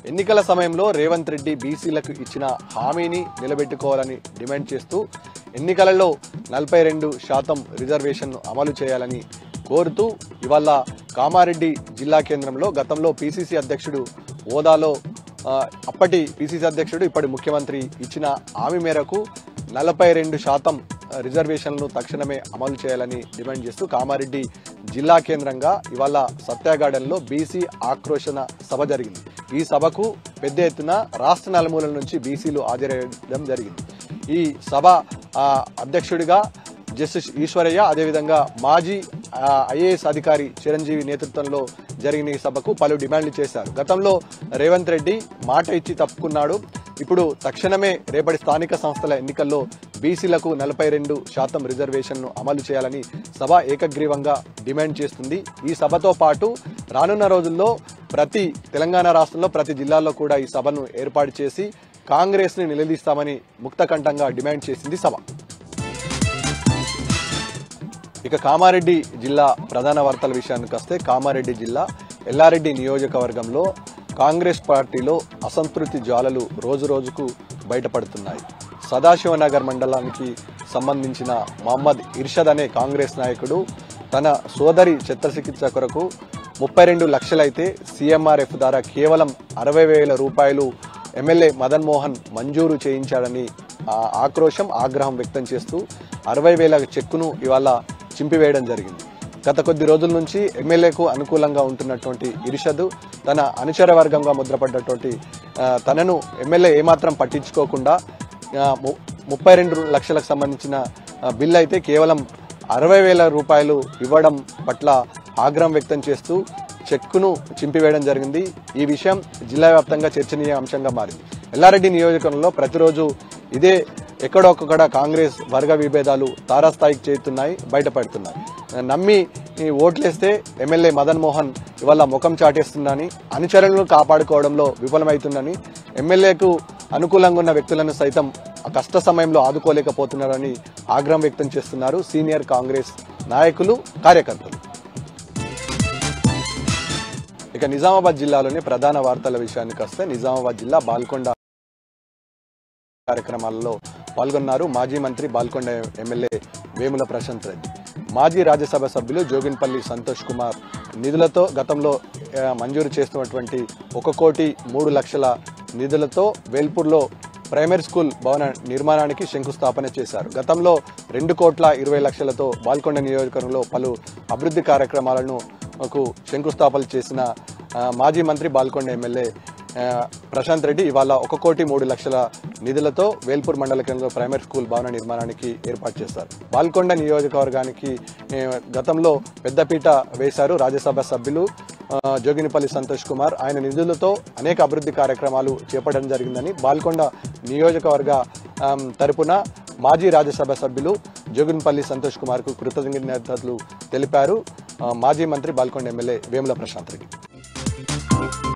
ఎన్నికల సమయంలో రేవంత్ రెడ్డి బీసీలకు ఇచ్చిన హామీని నిలబెట్టుకోవాలని డిమాండ్ చేస్తూ ఎన్నికలలో 42% రిజర్వేషన్ను అమలు చేయాలని కోరుతూ ఇవాళ కామారెడ్డి జిల్లా కేంద్రంలో గతంలో పీసీసీ అధ్యక్షుడు హోదాలో అప్పటి పీసీసీ అధ్యక్షుడు ఇప్పటి ముఖ్యమంత్రి ఇచ్చిన హామీ మేరకు 42% రిజర్వేషన్లను తక్షణమే అమలు చేయాలని డిమాండ్ చేస్తూ కామారెడ్డి జిల్లా కేంద్రంగా ఇవాళ సత్యాగార్డెన్లో బీసీ ఆక్రోశన సభ జరిగింది. ఈ సభకు పెద్ద ఎత్తున రాష్ట్ర నలుమూలల నుంచి బీసీలు హాజరయ్యడం జరిగింది. ఈ సభ అధ్యక్షుడిగా జస్టిస్ ఈశ్వరయ్య, అదేవిధంగా మాజీ ఐఏఎస్ అధికారి చిరంజీవి నేతృత్వంలో జరిగిన ఈ సభకు పలు డిమాండ్లు చేశారు. గతంలో రేవంత్ రెడ్డి మాట ఇచ్చి తప్పుకున్నాడు. ఇప్పుడు తక్షణమే రేపటి స్థానిక సంస్థల ఎన్నికల్లో బీసీలకు 42% రిజర్వేషన్ను అమలు చేయాలని సభ ఏకగ్రీవంగా డిమాండ్ చేస్తుంది. ఈ సభతో పాటు రానున్న రోజుల్లో తెలంగాణ రాష్ట్రంలో ప్రతి జిల్లాల్లో కూడా ఈ సభను ఏర్పాటు చేసి కాంగ్రెస్ ని నిలదీస్తామని ముక్తకంఠంగా డిమాండ్ చేసింది సభ. ఇక కామారెడ్డి జిల్లా ప్రధాన వార్తల విషయానికి వస్తే కామారెడ్డి జిల్లా ఎల్లారెడ్డి నియోజకవర్గంలో కాంగ్రెస్ పార్టీలో అసంతృప్తి జ్వాలలు రోజు రోజుకు బయటపడుతున్నాయి. సదాశివనగర్ మండలానికి సంబంధించిన మహమ్మద్ ఇర్షద్ అనే కాంగ్రెస్ నాయకుడు తన సోదరి చిత్రచికిత్స కొరకు 32 లక్షలైతే సీఎంఆర్ఎఫ్ ద్వారా కేవలం 60,000 రూపాయలు ఎమ్మెల్యే మదన్ మోహన్ మంజూరు చేయించాడని ఆగ్రహం వ్యక్తం చేస్తూ 60,000 చెక్కును ఇవాళ చింపివేయడం జరిగింది. గత కొద్ది రోజుల నుంచి ఎమ్మెల్యేకు అనుకూలంగా ఉంటున్నటువంటి ఇర్షద్ తన అనుచర వర్గంగా ముద్రపడ్డటువంటి తనను ఎమ్మెల్యే ఏమాత్రం పట్టించుకోకుండా 32 లక్షలకు సంబంధించిన బిల్ అయితే కేవలం 60,000 రూపాయలు ఇవ్వడం పట్ల ఆగ్రహం వ్యక్తం చేస్తూ చెక్కును చింపివేయడం జరిగింది. ఈ విషయం జిల్లా వ్యాప్తంగా చర్చనీయాంశంగా మారింది. ఎల్లారెడ్డి నియోజకవర్గంలో ప్రతిరోజు ఇదే ఎక్కడొక్కడ కాంగ్రెస్ వర్గ విభేదాలు తారాస్థాయికి చేరుతున్నాయి, బయటపడుతున్నాయి. నమ్మి ఓట్లేస్తే ఎమ్మెల్యే మదన్ మోహన్ ఇవాళ ముఖం చాటేస్తుందని, అనుచరులను కాపాడుకోవడంలో విఫలమవుతుందని, ఎమ్మెల్యేకు అనుకూలంగా ఉన్న వ్యక్తులను సైతం కష్ట సమయంలో ఆదుకోలేకపోతున్నారని ఆగ్రహం వ్యక్తం చేస్తున్నారు సీనియర్ కాంగ్రెస్ నాయకులు, కార్యకర్తలు. ఇక నిజామాబాద్ జిల్లాలోని ప్రధాన వార్తల విషయానికి వస్తే నిజామాబాద్ జిల్లా బాల్కొండ కార్యక్రమాలలో పాల్గొన్నారు మాజీ మంత్రి బాల్కొండ ఎమ్మెల్యే వేముల ప్రశాంత్ రెడ్డి. మాజీ రాజ్యసభ సభ్యులు జోగిన్పల్లి సంతోష్ కుమార్ నిధులతో గతంలో మంజూరు చేస్తున్నటువంటి 1,03,00,000 నిధులతో వేల్పూర్లో ప్రైమరీ స్కూల్ భవన నిర్మాణానికి శంకుస్థాపన చేశారు. గతంలో 2,20,00,000తో బాల్కొండ నియోజకవర్గంలో పలు అభివృద్ధి కార్యక్రమాలను శంకుస్థాపన చేసిన మాజీ మంత్రి బాల్కొండ ఎమ్మెల్యే ప్రశాంత్ రెడ్డి ఇవాళ 1,03,00,000 నిధులతో వేల్పూర్ మండల కేంద్రంలో ప్రైమరీ స్కూల్ భవన నిర్మాణానికి ఏర్పాటు చేశారు. బాల్కొండ నియోజకవర్గానికి గతంలో పెద్దపీట వేశారు రాజ్యసభ సభ్యులు జోగినిపల్లి సంతోష్ కుమార్. ఆయన నిధులతో అనేక అభివృద్ధి కార్యక్రమాలు చేపట్టడం జరిగిందని బాల్కొండ నియోజకవర్గ తరపున మాజీ రాజ్యసభ సభ్యులు జోగినిపల్లి సంతోష్ కుమార్ కు కృతజ్ఞతలు తెలిపారు మాజీ మంత్రి బాల్కొండ ఎమ్మెల్యే వేముల ప్రశాంత్ రెడ్డి.